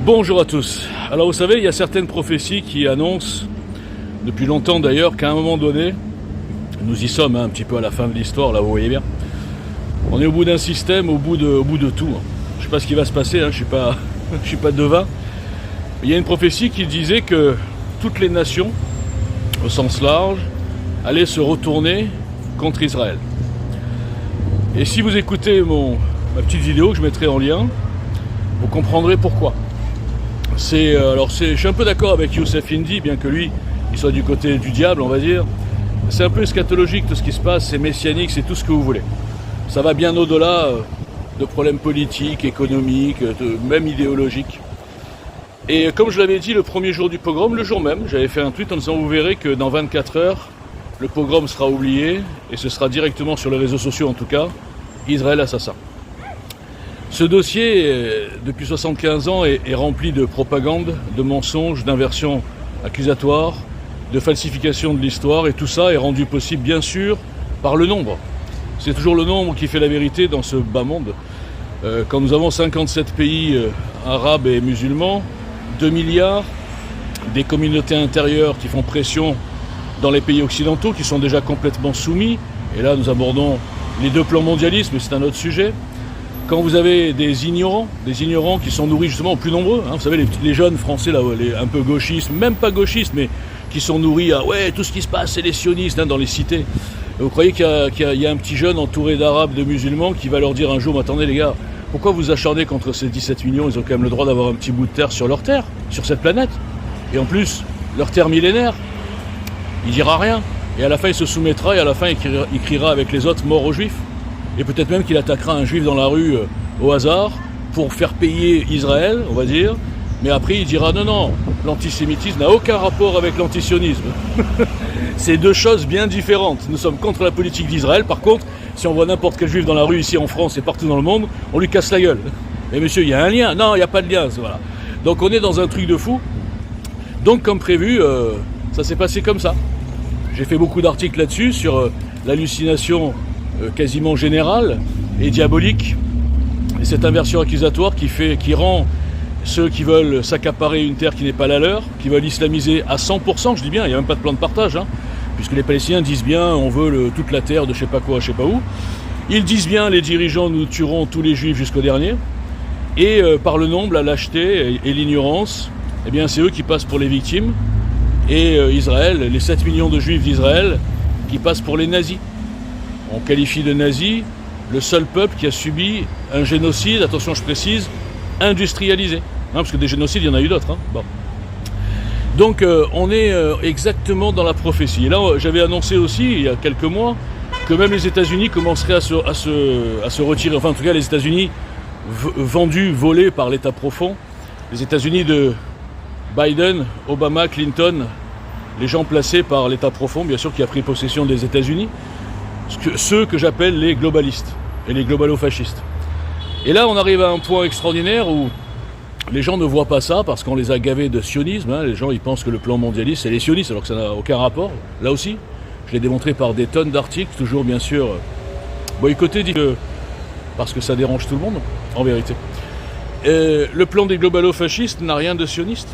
Bonjour à tous. Alors vous savez, il y a certaines prophéties qui annoncent, depuis longtemps d'ailleurs, qu'à un moment donné, nous y sommes un petit peu à la fin de l'histoire, là vous voyez bien, on est au bout d'un système, au bout de tout. Je ne sais pas ce qui va se passer, je ne suis pas devin. Il y a une prophétie qui disait que toutes les nations, au sens large, allaient se retourner contre Israël. Et si vous écoutez ma petite vidéo que je mettrai en lien, vous comprendrez pourquoi. Je suis un peu d'accord avec Youssef Indy, bien que lui, il soit du côté du diable, on va dire. C'est un peu eschatologique tout ce qui se passe, c'est messianique, c'est tout ce que vous voulez. Ça va bien au-delà de problèmes politiques, économiques, même idéologiques. Et comme je l'avais dit le premier jour du pogrom, le jour même, j'avais fait un tweet en disant vous verrez que dans 24 heures, le pogrom sera oublié, et ce sera directement sur les réseaux sociaux en tout cas, Israël assassin. Ce dossier, depuis 75 ans, est rempli de propagande, de mensonges, d'inversions accusatoires, de falsification de l'histoire, et tout ça est rendu possible, bien sûr, par le nombre. C'est toujours le nombre qui fait la vérité dans ce bas monde. Quand nous avons 57 pays arabes et musulmans, 2 milliards, des communautés intérieures qui font pression dans les pays occidentaux, qui sont déjà complètement soumis, et là nous abordons les deux plans mondialistes, mais c'est un autre sujet. Quand vous avez des ignorants qui sont nourris justement plus nombreux, vous savez les jeunes français là, un peu gauchistes, même pas gauchistes, mais qui sont nourris à ouais tout ce qui se passe c'est les sionistes dans les cités. Et vous croyez qu'il y a un petit jeune entouré d'arabes, de musulmans qui va leur dire un jour, mais attendez les gars, pourquoi vous acharnez contre ces 17 millions, ils ont quand même le droit d'avoir un petit bout de terre sur leur terre, sur cette planète, et en plus leur terre millénaire. Il dira rien, et à la fin il se soumettra, et à la fin il criera avec les autres mort aux juifs. Et peut-être même qu'il attaquera un juif dans la rue au hasard pour faire payer Israël, on va dire. Mais après, il dira non, l'antisémitisme n'a aucun rapport avec l'antisionisme. C'est deux choses bien différentes. Nous sommes contre la politique d'Israël. Par contre, si on voit n'importe quel juif dans la rue ici en France et partout dans le monde, on lui casse la gueule. Mais monsieur, il y a un lien. Non, il n'y a pas de lien. Voilà. Donc on est dans un truc de fou. Donc comme prévu, ça s'est passé comme ça. J'ai fait beaucoup d'articles là-dessus sur l'hallucination quasiment générale et diabolique, et cette inversion accusatoire qui rend ceux qui veulent s'accaparer une terre qui n'est pas la leur, qui veulent islamiser à 100%, je dis bien, il n'y a même pas de plan de partage, puisque les Palestiniens disent bien on veut toute la terre de je sais pas quoi, je sais pas où. Ils disent bien les dirigeants nous tueront tous les juifs jusqu'au dernier, et par le nombre, la lâcheté et l'ignorance, eh bien c'est eux qui passent pour les victimes, et Israël, les 7 millions de juifs d'Israël qui passent pour les nazis. On qualifie de nazi le seul peuple qui a subi un génocide, attention je précise, industrialisé. Parce que des génocides, il y en a eu d'autres. Bon. Donc on est exactement dans la prophétie. Et là, j'avais annoncé aussi, il y a quelques mois, que même les États-Unis commenceraient à se retirer. Enfin, en tout cas, les États-Unis volés par l'État profond. Les États-Unis de Biden, Obama, Clinton, les gens placés par l'État profond, bien sûr, qui a pris possession des États-Unis. Ceux que j'appelle les globalistes et les globalo-fascistes. Et là, on arrive à un point extraordinaire où les gens ne voient pas ça parce qu'on les a gavés de sionisme. Les gens, ils pensent que le plan mondialiste, c'est les sionistes, alors que ça n'a aucun rapport. Là aussi, je l'ai démontré par des tonnes d'articles, toujours bien sûr boycottés, parce que ça dérange tout le monde, en vérité. Et le plan des globalo-fascistes n'a rien de sioniste.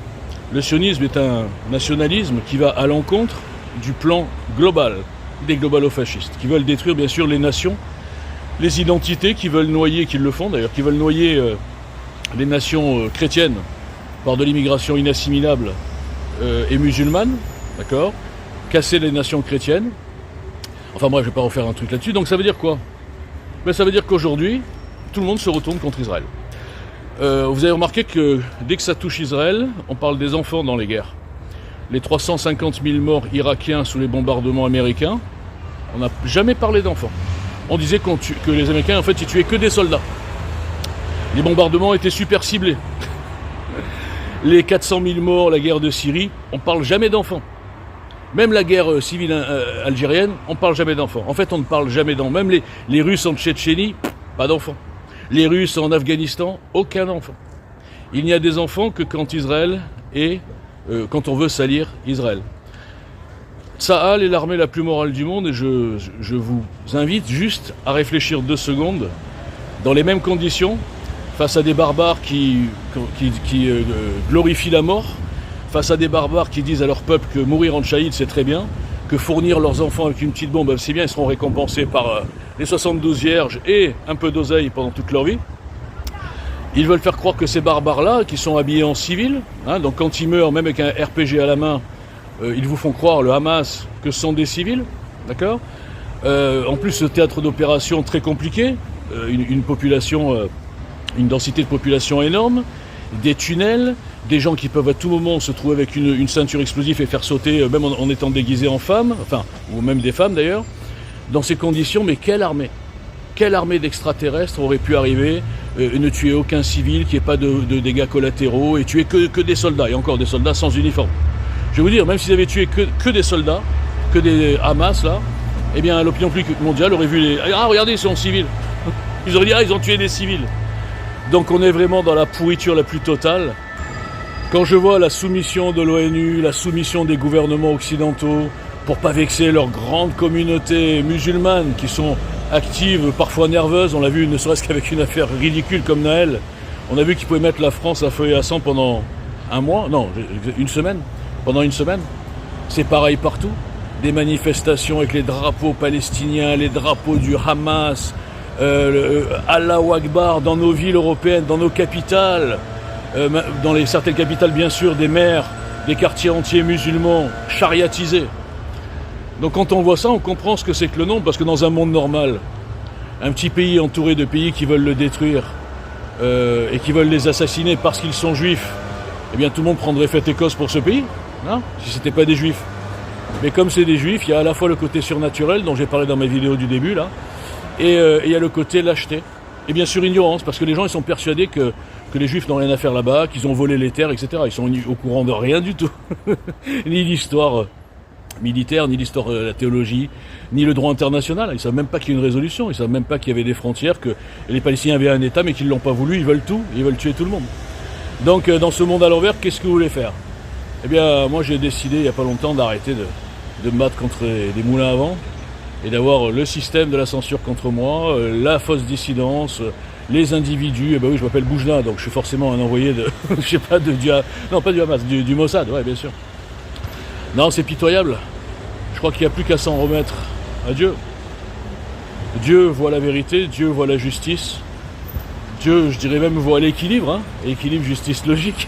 Le sionisme est un nationalisme qui va à l'encontre du plan global des globalo-fascistes, qui veulent détruire bien sûr les nations, les identités, qui veulent noyer, qui le font d'ailleurs, qui veulent noyer les nations chrétiennes par de l'immigration inassimilable et musulmane, d'accord, casser les nations chrétiennes. Enfin bref, je ne vais pas refaire un truc là-dessus. Donc ça veut dire quoi? Ça veut dire qu'aujourd'hui, tout le monde se retourne contre Israël. Vous avez remarqué que dès que ça touche Israël, on parle des enfants dans les guerres. Les 350 000 morts irakiens sous les bombardements américains, on n'a jamais parlé d'enfants. On disait que les Américains, en fait, ils tuaient que des soldats. Les bombardements étaient super ciblés. Les 400 000 morts, la guerre de Syrie, on ne parle jamais d'enfants. Même la guerre civile algérienne, on ne parle jamais d'enfants. En fait, on ne parle jamais d'enfants. Même les Russes en Tchétchénie, pas d'enfants. Les Russes en Afghanistan, aucun enfant. Il n'y a des enfants que quand Israël est... quand on veut salir Israël. Tsahal est l'armée la plus morale du monde et je vous invite juste à réfléchir 2 secondes. Dans les mêmes conditions, face à des barbares qui glorifient la mort, face à des barbares qui disent à leur peuple que mourir en shahid c'est très bien, que fournir leurs enfants avec une petite bombe c'est bien, ils seront récompensés par les 72 vierges et un peu d'oseille pendant toute leur vie. Ils veulent faire croire que ces barbares-là, qui sont habillés en civil, donc quand ils meurent, même avec un RPG à la main, ils vous font croire, le Hamas, que ce sont des civils, d'accord ? En plus, ce théâtre d'opération très compliqué, une densité de population énorme, des tunnels, des gens qui peuvent à tout moment se trouver avec une ceinture explosive et faire sauter, même en étant déguisés en femmes, ou même des femmes d'ailleurs. Dans ces conditions, mais quelle armée d'extraterrestres aurait pu arriver, ne tuer aucun civil, qu'il n'y ait pas de dégâts collatéraux, et tuer que des soldats, et encore des soldats sans uniforme. Je vais vous dire, même s'ils avaient tué que des soldats, que des Hamas, là, eh bien l'opinion publique mondiale aurait vu regardez, ils sont civils. Ils auraient dit, ils ont tué des civils. Donc on est vraiment dans la pourriture la plus totale. Quand je vois la soumission de l'ONU, la soumission des gouvernements occidentaux, pour pas vexer leur grande communauté musulmane qui sont actives, parfois nerveuses, on l'a vu ne serait-ce qu'avec une affaire ridicule comme Naël, on a vu qu'ils pouvaient mettre la France à feu et à sang pendant pendant une semaine. C'est pareil partout, des manifestations avec les drapeaux palestiniens, les drapeaux du Hamas, Allahu Akbar dans nos villes européennes, dans nos capitales, dans certaines capitales bien sûr, des maires, des quartiers entiers musulmans, chariatisés. Donc quand on voit ça, on comprend ce que c'est que le nombre, parce que dans un monde normal, un petit pays entouré de pays qui veulent le détruire et qui veulent les assassiner parce qu'ils sont juifs, eh bien tout le monde prendrait fête et cause pour ce pays, si c'était pas des juifs. Mais comme c'est des juifs, il y a à la fois le côté surnaturel dont j'ai parlé dans ma vidéo du début là, et il y a le côté lâcheté. Et bien sûr ignorance, parce que les gens ils sont persuadés que les juifs n'ont rien à faire là-bas, qu'ils ont volé les terres, etc. Ils sont au courant de rien du tout, ni l'histoire militaire, ni l'histoire de la théologie, ni le droit international. Ils ne savent même pas qu'il y a une résolution, ils ne savent même pas qu'il y avait des frontières, que les Palestiniens avaient un État mais qu'ils ne l'ont pas voulu, ils veulent tout, ils veulent tuer tout le monde. Donc dans ce monde à l'envers, qu'est-ce que vous voulez faire ? Eh bien moi j'ai décidé il n'y a pas longtemps d'arrêter de me battre contre des moulins à vent et d'avoir le système de la censure contre moi, la fausse dissidence, les individus. Eh ben oui, je m'appelle Boujna, donc je suis forcément un envoyé de, je sais pas, non pas du Hamas, du Mossad, ouais bien sûr. Non, c'est pitoyable. Je crois qu'il n'y a plus qu'à s'en remettre à Dieu. Dieu voit la vérité, Dieu voit la justice. Dieu, je dirais même, voit l'équilibre, équilibre, justice, logique.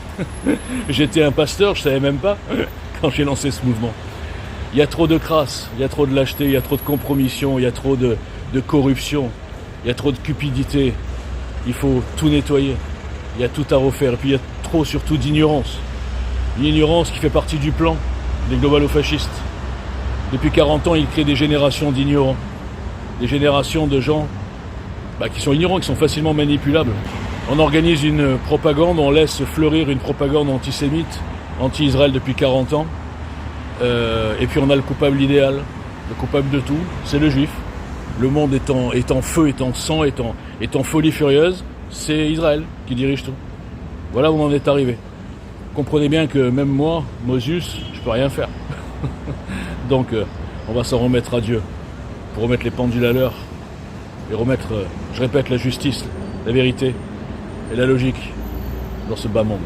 J'étais un pasteur, je savais même pas quand j'ai lancé ce mouvement. Il y a trop de crasse, il y a trop de lâcheté, il y a trop de compromission, il y a trop de corruption, il y a trop de cupidité. Il faut tout nettoyer, il y a tout à refaire. Et puis il y a trop surtout d'ignorance. L'ignorance qui fait partie du plan des globalo-fascistes. Depuis 40 ans, ils créent des générations d'ignorants. Des générations de gens qui sont ignorants, qui sont facilement manipulables. On organise une propagande, on laisse fleurir une propagande antisémite, anti-Israël depuis 40 ans. Et puis on a le coupable idéal, le coupable de tout, c'est le juif. Le monde est en feu, est en sang, est en folie furieuse, c'est Israël qui dirige tout. Voilà où on en est arrivé. Comprenez bien que même moi, Mosius, je peux rien faire. Donc on va s'en remettre à Dieu, pour remettre les pendules à l'heure, et remettre, je répète, la justice, la vérité et la logique dans ce bas monde.